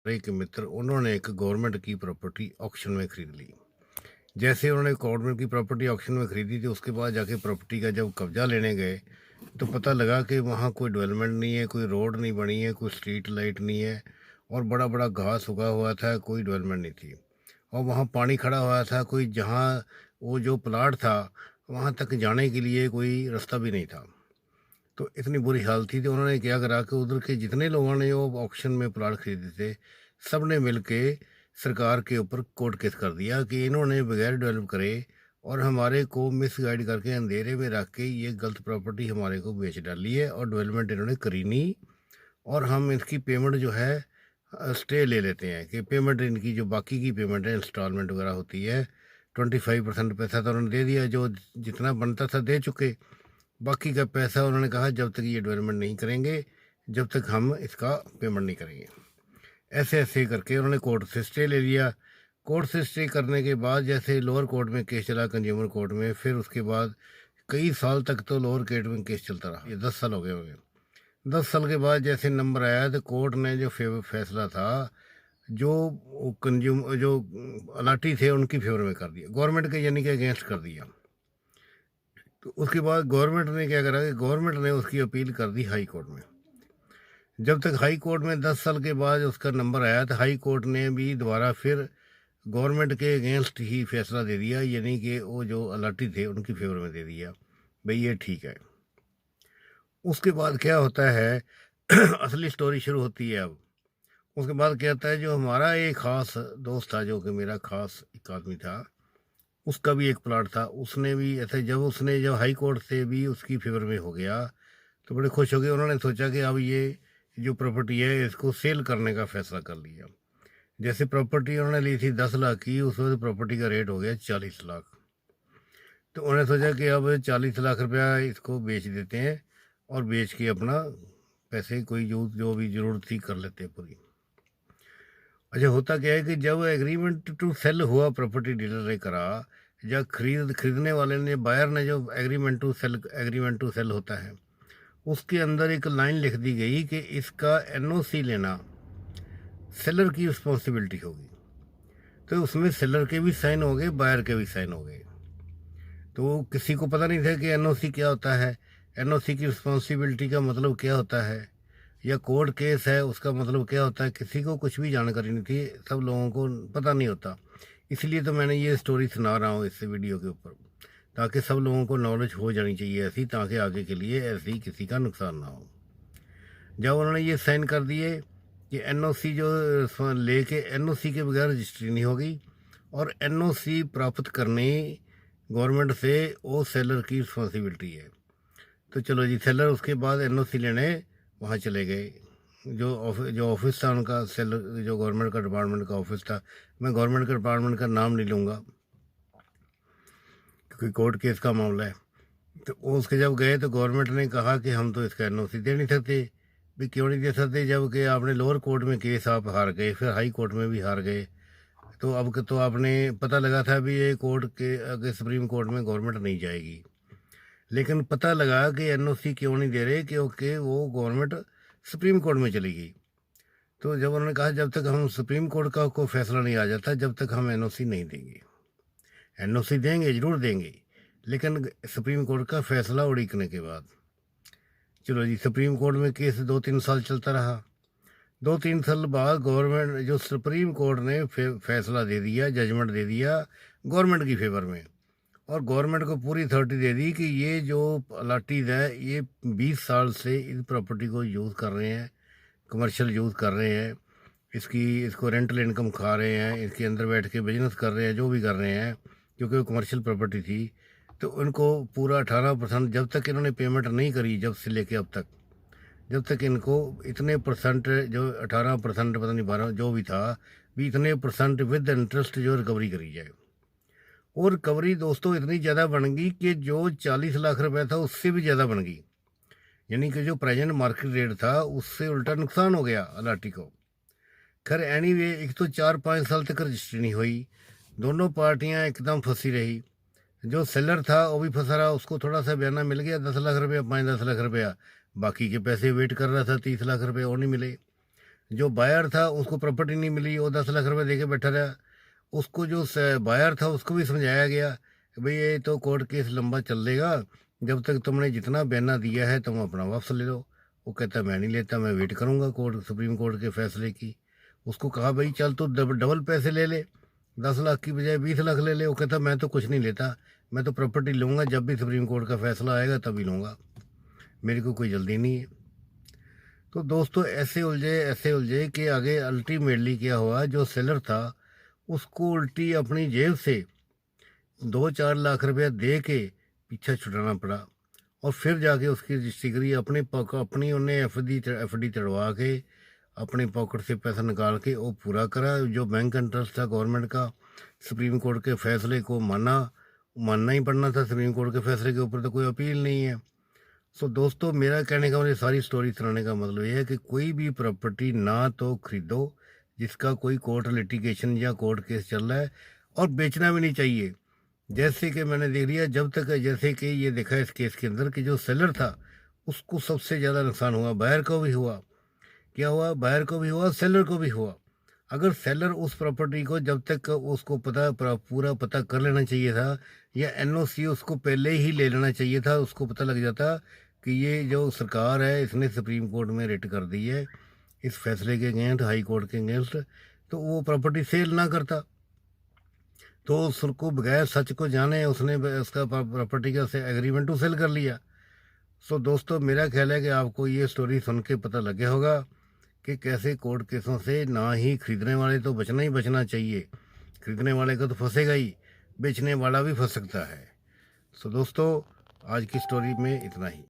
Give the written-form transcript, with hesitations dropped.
एक मित्र उन्होंने एक गवर्नमेंट की प्रॉपर्टी ऑक्शन में खरीद ली। जैसे उन्होंने गवर्नमेंट की प्रॉपर्टी ऑक्शन में खरीदी थी, उसके बाद जाके प्रॉपर्टी का जब कब्जा लेने गए तो पता लगा कि वहाँ कोई डेवलपमेंट नहीं है, कोई रोड नहीं बनी है, कोई स्ट्रीट लाइट नहीं है और बड़ा बड़ा घास उगा हुआ था, कोई डेवलपमेंट नहीं थी। और वहाँ पानी खड़ा हुआ था, कोई जहाँ वो जो प्लाट था वहाँ तक जाने के लिए कोई रास्ता भी नहीं था। तो इतनी बुरी हालत थी, तो उन्होंने क्या करा कि उधर के जितने लोगों ने वो ऑक्शन में प्लाट खरीदे थे, सब ने मिल के सरकार के ऊपर कोर्ट केस कर दिया कि इन्होंने बगैर डेवलप करे और हमारे को मिसगाइड करके अंधेरे में रख के ये गलत प्रॉपर्टी हमारे को बेच डाली है और डेवलपमेंट इन्होंने करी नहीं। और हम इसकी पेमेंट जो है स्टे ले लेते हैं कि पेमेंट इनकी जो बाकी की पेमेंट है इंस्टॉलमेंट वगैरह होती है, 25% पैसा तो उन्होंने दे दिया, जो जितना बनता था दे चुके। बाकी का पैसा उन्होंने कहा जब तक ये डेवलपमेंट नहीं करेंगे, जब तक हम इसका पेमेंट नहीं करेंगे। ऐसे ऐसे करके उन्होंने कोर्ट से स्टे ले लिया। कोर्ट से स्टे करने के बाद जैसे लोअर कोर्ट में केस चला, कंज्यूमर कोर्ट में, फिर उसके बाद कई साल तक तो लोअर कोर्ट में केस चलता रहा। ये 10 साल हो गए होंगे। 10 साल के बाद जैसे नंबर आया तो कोर्ट ने जो फैसला था, जो कंज्यूम जो अलाटी थे उनकी फेवर में कर दिया, गवर्नमेंट के यानी कि अगेंस्ट कर दिया। तो उसके बाद गवर्नमेंट ने क्या करा कि गवर्नमेंट ने उसकी अपील कर दी हाई कोर्ट में। जब तक हाई कोर्ट में 10 साल के बाद उसका नंबर आया तो हाई कोर्ट ने भी दोबारा फिर गवर्नमेंट के अगेंस्ट ही फैसला दे दिया, यानी कि वो जो अलाटी थे उनकी फेवर में दे दिया, भाई ये ठीक है। उसके बाद क्या होता है असली स्टोरी शुरू होती है अब। उसके बाद क्या होता है, जो हमारा एक ख़ास दोस्त था, जो कि मेरा ख़ास एक आदमी था, उसका भी एक प्लाट था। उसने भी ऐसे जब हाई कोर्ट से भी उसकी फेवर में हो गया तो बड़े खुश हो गए। उन्होंने सोचा कि अब ये जो प्रॉपर्टी है इसको सेल करने का फैसला कर लिया। जैसे प्रॉपर्टी उन्होंने ली थी 10 लाख की, उस वक्त प्रॉपर्टी का रेट हो गया 40 लाख। तो उन्होंने सोचा कि अब 40 लाख रुपया इसको बेच देते हैं और बेच के अपना पैसे कोई जो भी ज़रूरत थी कर लेते हैं पूरी। अच्छा, होता क्या है कि जब एग्रीमेंट टू सेल हुआ, प्रॉपर्टी डीलर ने करा, जब खरीदने वाले ने, बायर ने, जो एग्रीमेंट टू सेल होता है उसके अंदर एक लाइन लिख दी गई कि इसका एनओसी लेना सेलर की रिस्पॉन्सिबिलिटी होगी। तो उसमें सेलर के भी साइन हो गए, बायर के भी साइन हो गए। तो किसी को पता नहीं था कि एनओसी क्या होता है, एनओसी की रिस्पॉन्सिबिलिटी का मतलब क्या होता है, या कोर्ट केस है उसका मतलब क्या होता है, किसी को कुछ भी जानकारी नहीं थी, सब लोगों को पता नहीं होता। इसलिए तो मैंने ये स्टोरी सुना रहा हूँ इस वीडियो के ऊपर, ताकि सब लोगों को नॉलेज हो जानी चाहिए ऐसी, ताकि आगे के लिए ऐसी किसी का नुकसान ना हो। जब उन्होंने ये साइन कर दिए कि एनओसी जो लेके एनओसी के बगैर रजिस्ट्री नहीं होगी, और एनओसी प्राप्त करने गवर्नमेंट से वो सेलर की रिस्पॉन्सिबिलिटी है। तो चलो जी, सेलर उसके बाद एनओसी लेने वहाँ चले गए। जो ऑफिस था उनका, सेलर जो गवर्नमेंट का डिपार्टमेंट का ऑफिस था, मैं गवर्नमेंट के डिपार्टमेंट का नाम नहीं लूँगा क्योंकि कोर्ट केस का मामला है। तो वो उसके जब गए तो गवर्नमेंट ने कहा कि हम तो इसका एनओसी दे नहीं सकते। भी क्यों नहीं दे सकते, जबकि आपने लोअर कोर्ट में केस आप हार गए, फिर हाई कोर्ट में भी हार गए। तो अब तो आपने पता लगा था भी ये कोर्ट के आगे सुप्रीम कोर्ट में गवर्नमेंट नहीं जाएगी, लेकिन पता लगा कि एनओसी क्यों नहीं दे रहे, क्योंकि वो गवर्नमेंट सुप्रीम कोर्ट में चली गई। तो जब उन्होंने कहा जब तक हम सुप्रीम कोर्ट का कोई फैसला नहीं आ जाता, जब तक हम एनओसी नहीं देंगे। एनओसी देंगे, जरूर देंगे, लेकिन सुप्रीम कोर्ट का फैसला उड़ीकने के बाद। चलो जी, सुप्रीम कोर्ट में केस 2-3 साल चलता रहा। 2-3 साल बाद गवर्नमेंट जो सुप्रीम कोर्ट ने फैसला दे दिया, जजमेंट दे दिया गवर्नमेंट की फेवर में, और गवर्नमेंट को पूरी अथॉरिटी दे दी कि ये जो अलाटीज है ये 20 साल से इस प्रॉपर्टी को यूज़ कर रहे हैं, कमर्शियल यूज़ कर रहे हैं, इसको रेंटल इनकम खा रहे हैं, इसके अंदर बैठ के बिजनेस कर रहे हैं, जो भी कर रहे हैं, क्योंकि वो कमर्शियल प्रॉपर्टी थी। तो उनको पूरा 18%, जब तक इन्होंने पेमेंट नहीं करी, जब से लेके अब तक, जब तक इनको इतने परसेंट, जो 18% पता नहीं 12 जो भी था, भी इतने परसेंट विद इंटरेस्ट जो रिकवरी करी जाए। और रिकवरी दोस्तों इतनी ज़्यादा बन गई कि जो 40 लाख रुपए था उससे भी ज़्यादा बन गई, यानी कि जो प्रेजेंट मार्केट रेट था उससे उल्टा नुकसान हो गया अलाटी को। खैर एनीवे, एक तो 4-5 साल तक रजिस्ट्री नहीं हुई, दोनों पार्टियां एकदम फंसी रही। जो सेलर था वो भी फंसा रहा, उसको थोड़ा सा बयाना मिल गया 10 लाख रुपया, 5-10 लाख रुपया, बाकी के पैसे वेट कर रहा था, 30 लाख रुपये और नहीं मिले। जो बायर था उसको प्रॉपर्टी नहीं मिली, वो 10 लाख रुपए दे के बैठा रहा। उसको जो बायर था उसको भी समझाया गया कि भाई ये तो कोर्ट केस लंबा चलेगा, जब तक तुमने जितना बयाना दिया है तुम अपना वापस ले लो। वो कहता मैं नहीं लेता, मैं वेट करूंगा कोर्ट सुप्रीम कोर्ट के फैसले की। उसको कहा भाई चल तू डबल पैसे ले ले, 10 लाख की बजाय 20 लाख ले ले। वो कहता मैं तो कुछ नहीं लेता, मैं तो प्रॉपर्टी लूंगा, जब भी सुप्रीम कोर्ट का फैसला आएगा तभी लूंगा, मेरे को कोई जल्दी नहीं है। तो दोस्तों ऐसे उलझे कि आगे अल्टीमेटली क्या हुआ, जो सेलर था उसको उल्टी अपनी जेब से 2-4 लाख रुपया दे के पीछा छुड़ाना पड़ा। और फिर जाके उसकी रजिस्ट्री अपनी उन्हें एफडी चढ़वा के अपनी पॉकेट से पैसा निकाल के वो पूरा करा। जो बैंक इंटरेस्ट था गवर्नमेंट का, सुप्रीम कोर्ट के फैसले को मानना ही पड़ना था। सुप्रीम कोर्ट के फैसले के ऊपर तो कोई अपील नहीं है। सो दोस्तों, मेरा कहने का, मुझे सारी स्टोरी सुनाने का मतलब ये है कि कोई भी प्रॉपर्टी ना तो खरीदो जिसका कोई कोर्ट लिटिगेशन या कोर्ट केस चल रहा है, और बेचना भी नहीं चाहिए। जैसे कि मैंने देख लिया, जब तक जैसे कि ये देखा इस केस के अंदर कि जो सेलर था उसको सबसे ज़्यादा नुकसान हुआ, बायर को भी हुआ। क्या हुआ? बायर को भी हुआ, सेलर को भी हुआ। अगर सेलर उस प्रॉपर्टी को जब तक उसको पूरा पता कर लेना चाहिए था, या एनओसी उसको पहले ही ले लेना चाहिए था, उसको पता लग जाता कि ये जो सरकार है इसने सुप्रीम कोर्ट में रिट कर दी है इस फैसले के अगेंस्ट, हाई कोर्ट के अगेंस्ट, तो वो प्रॉपर्टी सेल ना करता। तो उसको बगैर सच को जाने उसने उसका प्रॉपर्टी का एग्रीमेंट टू सेल कर लिया। सो दोस्तों, मेरा ख्याल है कि आपको ये स्टोरी सुन के पता लग गया होगा कि कैसे कोर्ट केसों से ना ही खरीदने वाले तो बचना ही बचना चाहिए। खरीदने वाले को तो फंसेगा ही, बेचने वाला भी फंस सकता है। सो दोस्तों, आज की स्टोरी में इतना ही।